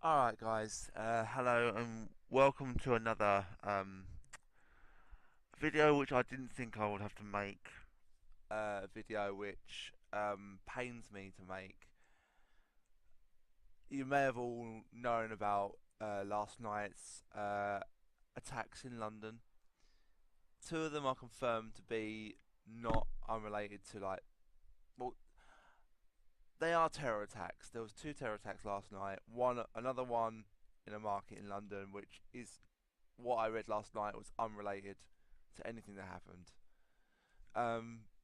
Alright guys, hello and welcome to another video which I didn't think I would have to make. A video which pains me to make. You may have all known about last night's attacks in London. Two of them are confirmed to be not unrelated to well, they are terror attacks. There was two terror attacks last night. Another one in a market in London, which is what I read last night was unrelated to anything that happened.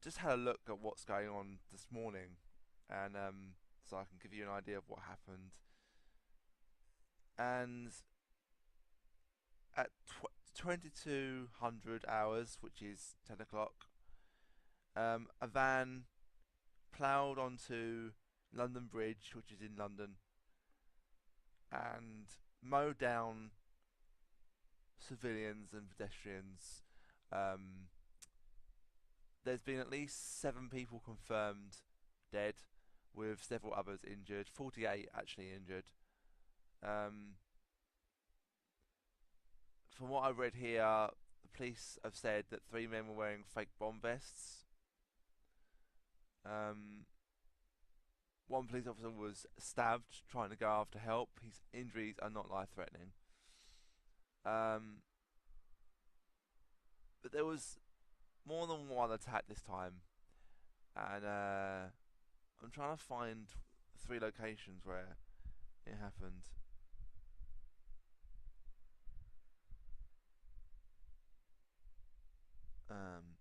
Just had a look at what's going on this morning, and so I can give you an idea of what happened. And at 2200 hours, which is 10 o'clock, a van ploughed onto London Bridge, which is in London, and mowed down civilians and pedestrians. Um, there's been at least 7 people confirmed dead, with several others injured. 48 actually injured. Um, from what I've read here, the police have said that 3 men were wearing fake bomb vests. Um, one police officer was stabbed trying to go after help. His injuries are not life-threatening. Um, but there was more than one attack this time, and I'm trying to find 3 locations where it happened. Um,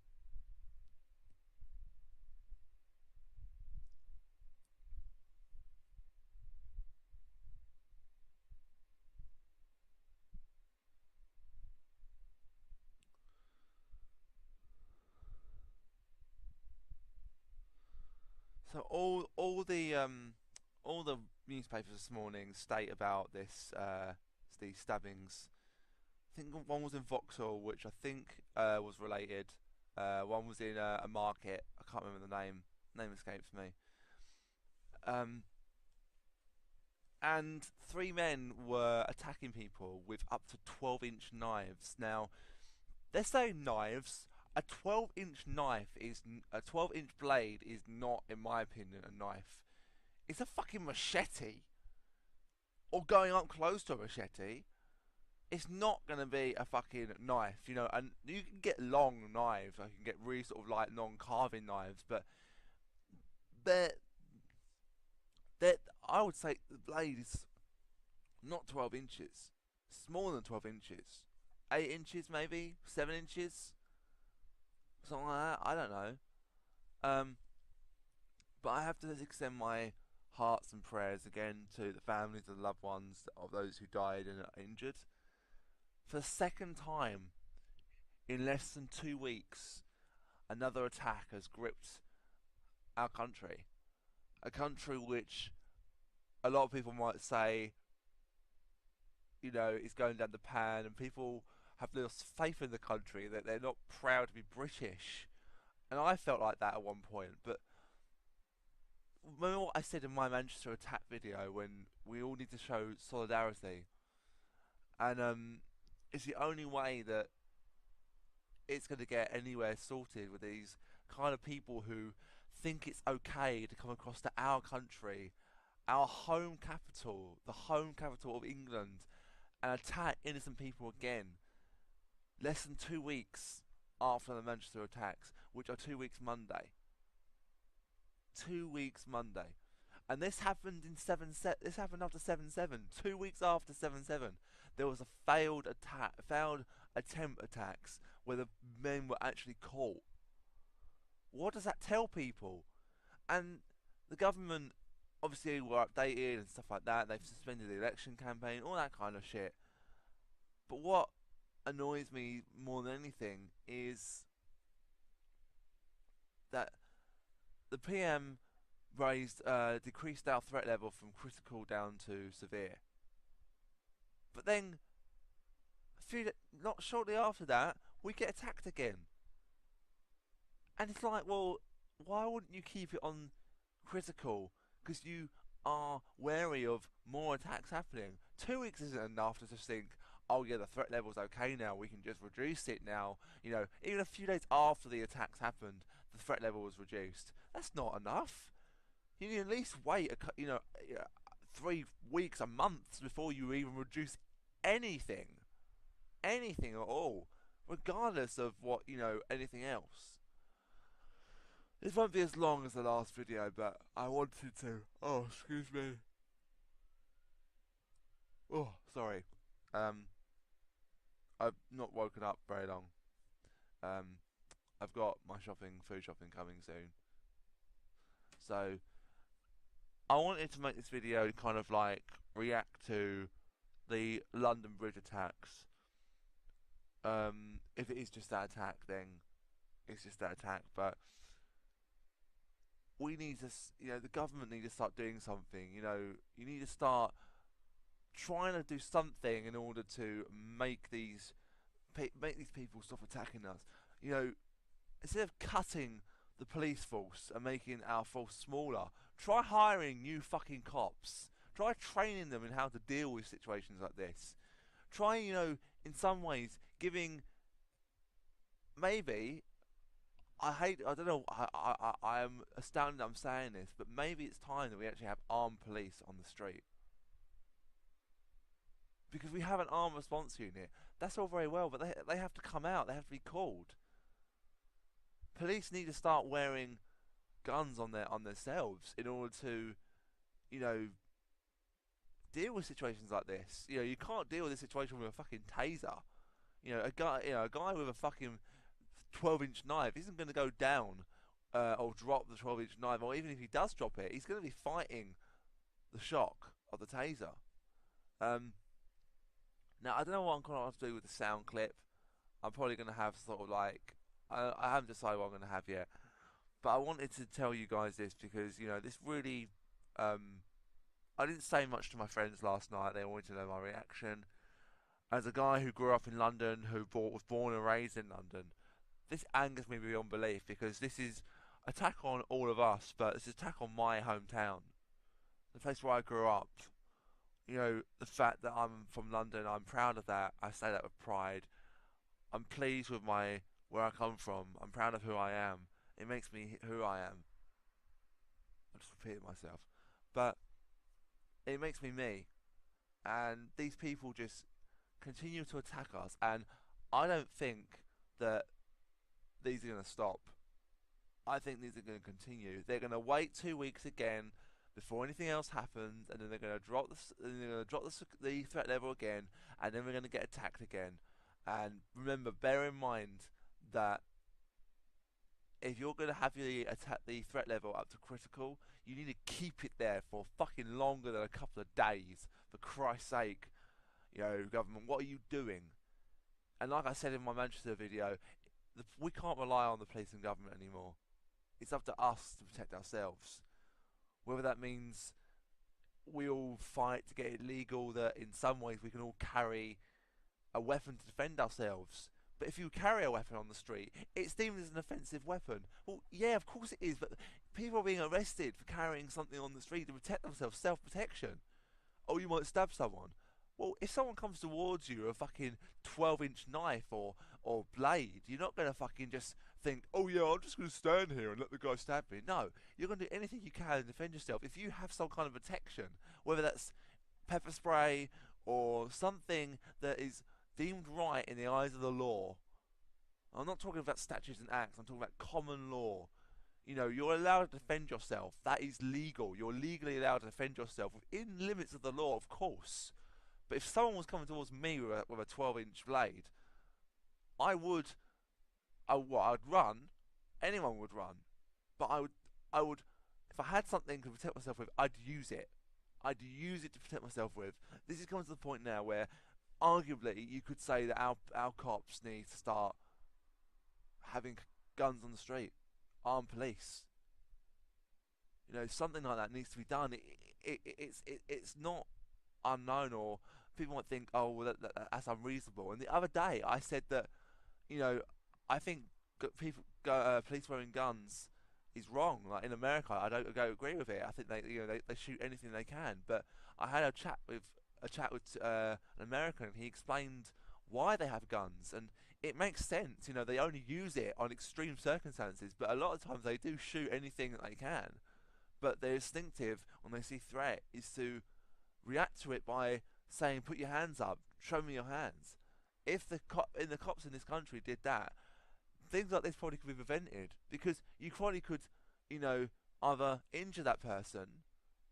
so all the newspapers this morning state about these stabbings. I think one was in Vauxhall, which I think was related. One was in a market. I can't remember the name. Name escapes me. Um, and 3 men were attacking people with up to 12-inch knives. Now, they're saying knives. A 12-inch blade is not, in my opinion, a knife. It's a fucking machete, or going up close to a machete. It's not going to be a fucking knife, you know. And you can get long knives, like you can get really sort of like long carving knives, but they're I would say the blade is not 12 inches. It's more than 12 inches. 8 inches maybe, 7 inches, something like that. I don't know. Um, but I have to extend my hearts and prayers again to the families and loved ones of those who died and are injured. For the second time in less than 2 weeks, another attack has gripped our country. A country which a lot of people might say, you know, is going down the pan, and people have lost faith in the country, that they're not proud to be British. And I felt like that at one point, but remember what I said in my Manchester attack video, when we all need to show solidarity, and it's the only way that it's going to get anywhere sorted with these kind of people who think it's okay to come across to our country, our home capital, the home capital of England, and attack innocent people again. Less than 2 weeks after the Manchester attacks, which are 2 weeks Monday. 2 weeks Monday. And this happened in this happened after 7/7. 2 weeks after 7/7, there was a failed attempt attacks where the men were actually caught. What does that tell people? And the government obviously were updated and stuff like that. They've suspended the election campaign, all that kind of shit. But what annoys me more than anything is that the PM decreased our threat level from critical down to severe. But then, not shortly after that, we get attacked again. And it's like, well, why wouldn't you keep it on critical? Because you are wary of more attacks happening. 2 weeks isn't enough to just think, oh yeah, the threat level's okay now, we can just reduce it now. You know, even a few days after the attacks happened, the threat level was reduced. That's not enough. You need at least wait, 3 weeks, a month before you even reduce anything, anything at all, regardless of what anything else. This won't be as long as the last video, but I wanted to. Oh, excuse me. Oh, sorry. Um, I've not woken up very long. Um, I've got my food shopping coming soon. So, I wanted to make this video kind of like react to the London Bridge attacks. If it is just that attack, then it's just that attack. But we need to, the government need to start doing something. You need to start trying to do something in order to make these people stop attacking us. Instead of cutting the police force and making our force smaller, try hiring new fucking cops. Try training them in how to deal with situations like this. Try, in some ways, giving maybe. I don't know. I am astounded I'm saying this, but maybe it's time that we actually have armed police on the street. Because we have an armed response unit. That's all very well, but they have to come out. They have to be called. Police need to start wearing guns on themselves in order to, you know, deal with situations like this. You can't deal with this situation with a fucking taser. A guy with a fucking 12-inch knife isn't going to go down or drop the 12-inch knife, or even if he does drop it, he's going to be fighting the shock of the taser. Now, I don't know what I'm going to have to do with the sound clip. I'm probably going to have sort of like, I haven't decided what I'm going to have yet, but I wanted to tell you guys this because, this really, I didn't say much to my friends last night. They wanted to know my reaction. As a guy who grew up in London, was born and raised in London, this angers me beyond belief because this is attack on all of us, but it's an attack on my hometown, the place where I grew up. The fact that I'm from London, I'm proud of that. I say that with pride. I'm pleased with where I come from. I'm proud of who I am. It makes me who I am. I just repeated myself, but it makes me me. And these people just continue to attack us, and I don't think that these are going to stop. I think these are going to continue. They're going to wait 2 weeks again before anything else happens, and then they're going to drop the threat level again, and then we're going to get attacked again. And remember, bear in mind that if you're going to have the threat level up to critical, you need to keep it there for fucking longer than a couple of days. For Christ's sake, government, what are you doing? And like I said in my Manchester video, we can't rely on the police and government anymore. It's up to us to protect ourselves. Whether that means we all fight to get it legal, that in some ways we can all carry a weapon to defend ourselves. But if you carry a weapon on the street, it's deemed as an offensive weapon. Well, yeah, of course it is, but people are being arrested for carrying something on the street to protect themselves, self-protection. Oh, you might stab someone. Well, if someone comes towards you with a fucking 12-inch knife or blade, you're not going to fucking just think, oh yeah, I'm just going to stand here and let the guy stab me. No, you're going to do anything you can to defend yourself. If you have some kind of protection, whether that's pepper spray or something that is deemed right in the eyes of the law. I'm not talking about statutes and acts, I'm talking about common law. You're allowed to defend yourself. That is legal. You're legally allowed to defend yourself within limits of the law, of course. But if someone was coming towards me with a 12-inch blade, I'd run. Anyone would run. But I would, if I had something to protect myself with, I'd use it. I'd use it to protect myself with. This is coming to the point now where, arguably, you could say that our cops need to start having guns on the street, armed police. Something like that needs to be done. It's not unknown, or people might think, oh, well, that's unreasonable. And the other day, I said that, I think police wearing guns is wrong. Like in America, I don't go agree with it. I think they shoot anything they can. But I had a chat with an American. He explained why they have guns, and it makes sense. They only use it on extreme circumstances, but a lot of times they do shoot anything that they can. But their instinctive when they see threat is to react to it by saying, "Put your hands up, show me your hands." If the cops in this country did that, things like this probably could be prevented because you probably could, you know, either injure that person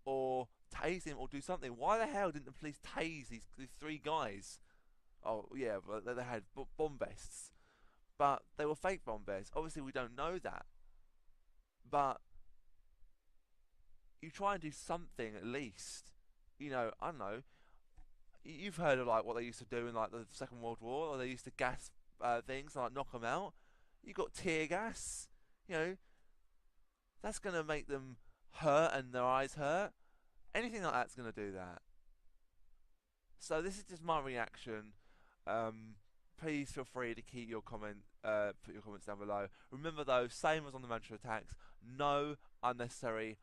or tase him or do something. Why the hell didn't the police tase these three guys? Oh yeah, but they had bomb vests, but they were fake bomb vests. Obviously, we don't know that, but you try and do something at least. I don't know. You've heard of like what they used to do in like the Second World War, or they used to gas things and like knock them out. You got tear gas. You know that's gonna make them hurt and their eyes hurt. Anything like that's gonna do that. So this is just my reaction. Please feel free to keep your put your comments down below. Remember though, same as on the Manchester attacks, no unnecessary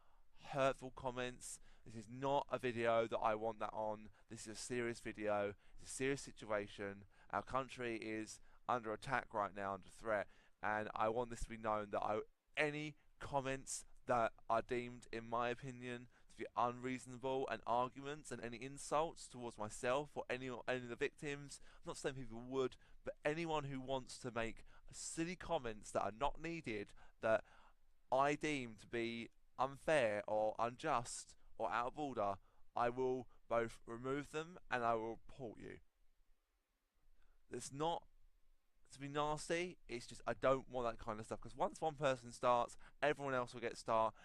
hurtful comments. This is not a video that I want that on. This is a serious video. It's a serious situation. Our country is under attack right now, under threat, and I want this to be known that any comments that are deemed, in my opinion, to be unreasonable and arguments and any insults towards myself or any of the victims. I'm not saying people would, but anyone who wants to make silly comments that are not needed, that I deem to be unfair or unjust or out of order, I will both remove them and I will report you. It's not to be nasty, it's just I don't want that kind of stuff, because once one person starts, everyone else will get start.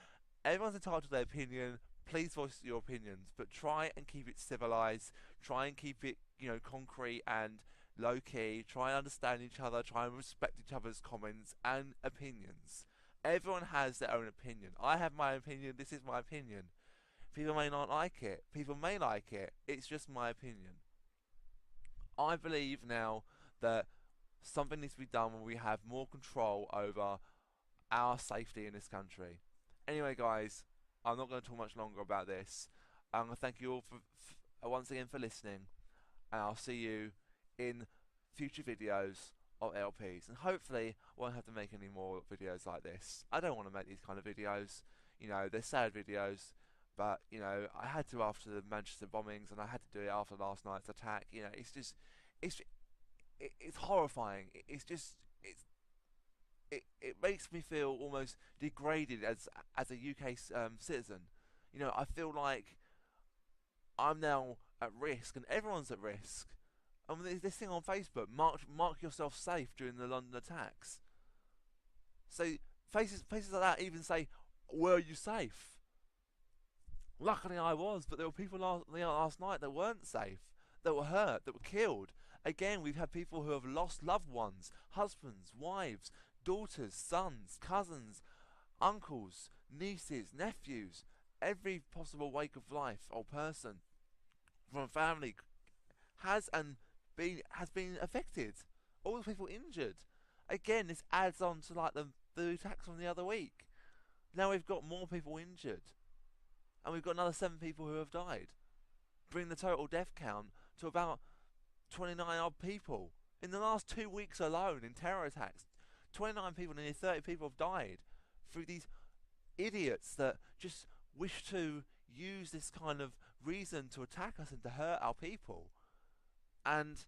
Everyone's entitled to their opinion. Please voice your opinions, but try and keep it civilized. Try and keep it, concrete and low key. Try and understand each other. Try and respect each other's comments and opinions. Everyone has their own opinion. I have my opinion. This is my opinion. People may not like it. People may like it. It's just my opinion. I believe now that something needs to be done when we have more control over our safety in this country. Anyway, guys, I'm not going to talk much longer about this. I'm going to thank you all once again for listening, and I'll see you in future videos of LPs. And hopefully, I won't have to make any more videos like this. I don't want to make these kind of videos. They're sad videos, but I had to after the Manchester bombings, and I had to do it after last night's attack. It's horrifying. It makes me feel almost degraded as a UK citizen. I feel like I'm now at risk, and everyone's at risk. There's this thing on Facebook: mark yourself safe during the London attacks. So places like that even say, "Were you safe?" Luckily, I was, but there were people last night that weren't safe, that were hurt, that were killed. Again, we've had people who have lost loved ones, husbands, wives, daughters, sons, cousins, uncles, nieces, nephews, every possible wake of life or person from a family has been affected. All the people injured. Again, this adds on to like the attacks from the other week. Now we've got more people injured, and we've got another 7 people who have died, bringing the total death count to about 29 odd people in the last 2 weeks alone in terror attacks. 29 people, nearly 30 people have died through these idiots that just wish to use this kind of reason to attack us and to hurt our people. And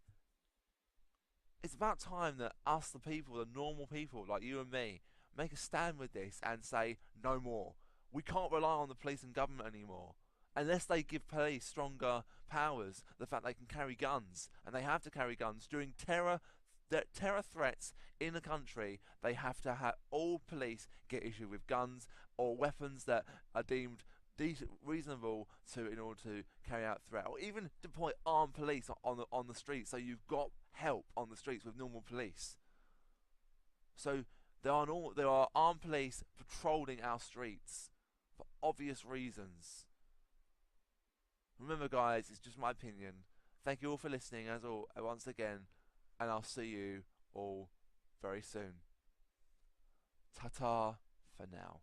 it's about time that us, the people, the normal people like you and me, make a stand with this and say no more. We can't rely on the police and government anymore. Unless they give police stronger powers, the fact they can carry guns, and they have to carry guns during terror threats in the country, they have to have all police get issued with guns or weapons that are deemed reasonable in order to carry out threat, or even deploy armed police on the streets, so you've got help on the streets with normal police. So there are armed police patrolling our streets for obvious reasons. Remember, guys, it's just my opinion. Thank you all for listening, once again, and I'll see you all very soon. Ta-ta for now.